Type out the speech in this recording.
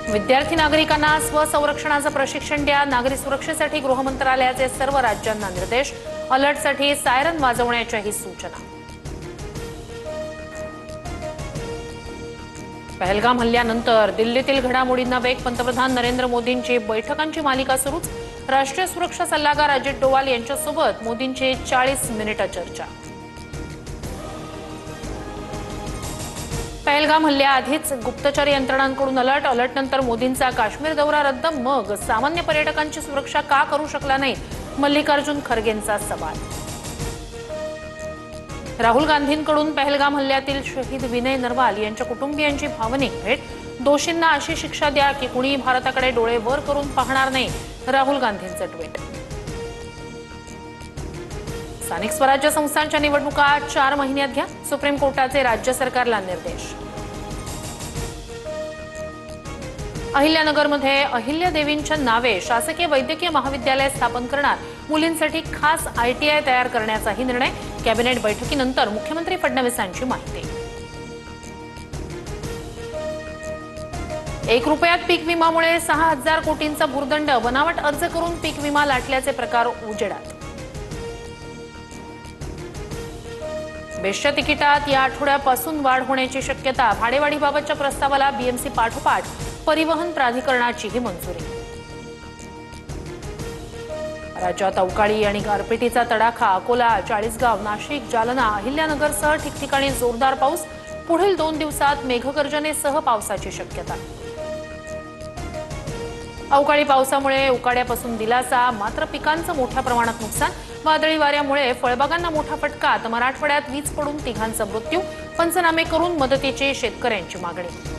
विद्यार्थी नागरिकांना स्वसंरक्षणाचं प्रशिक्षण द्या। नागरी सुरक्षेसाठी गृह मंत्रालयाचे सर्व राज्यांना निर्देश। अलर्टसाठी सायरन वाजवण्याच्याही सूचना। पहलगाम हल्ल्यानंतर दिल्लीतील घडामोडींना वेग। पंतप्रधान नरेंद्र मोदींची बैठकांची मालिका सुरूच। राष्ट्रीय सुरक्षा सल्लागार अजित डोवाल यांच्यासोबत मोदींची 40 मिनिटं चर्चा। पहलगाम हल्ल्याआधीच गुप्तचर यंत्रणांकडून अलर्टनंतर मोदींचा काश्मीर दौरा रद्द। मग सामान्य पर्यटकांची सुरक्षा का करू शकला नाही? मल्लिकार्जुन खरगेंचा सवाल। राहुल गांधींकडून पहलगाम हल्ल्यातील शहीद विनय नरवाल यांच्या कुटुंबियांची भावनिक भेट। दोषींना अशी शिक्षा द्या की कुणी भारताकडे डोळे वर करून पाहणार नाही। राहुल गांधींचं ट्विट। स्थानिक स्वराज्य संस्थांच्या निवडणुका 4 महिन्यात घ्या। सुप्रीम कोर्टाचे राज्य सरकारला निर्देश। अहिल्यानगरमध्ये अहिल्यादेवींच्या नावे शासकीय वैद्यकीय महाविद्यालय स्थापन करणार। मुलींसाठी खास ITI तयार करण्याचाही निर्णय। कॅबिनेट बैठकीनंतर मुख्यमंत्री फडणवीसांची माहिती। 1 रुपयात पीक विमामुळे 6000 कोटींचा भूर्दंड। बनावट अर्ज करून पीक विमा लाटल्याचे प्रकार उजेडात। बेस्टच्या तिकिटात या आठवड्यापासून वाढ होण्याची शक्यता। भाडेवाढीबाबतच्या प्रस्तावाला BMC पाठोपाठ परिवहन प्राधिकरणाचीही मंजुरी। राज्यात अवकाळी आणि गारपिटीचा तडाखा। अकोला, चाळीसगाव, नाशिक, जालना, अहिल्यानगरसह ठिकठिकाणी जोरदार पाऊस। पुढील 2 दिवसात मेघगर्जनेसह पावसाची शक्यता। अवकाळी पावसामुळे उकाड्यापासून दिलासा, मात्र पिकांचं मोठ्या प्रमाणात नुकसान। वादळी वाऱ्यामुळे फळबागांना मोठा फटका। तर मराठवाड्यात वीज पडून 3घांचा मृत्यू। पंचनामे करून मदतीची शेतकऱ्यांची मागणी।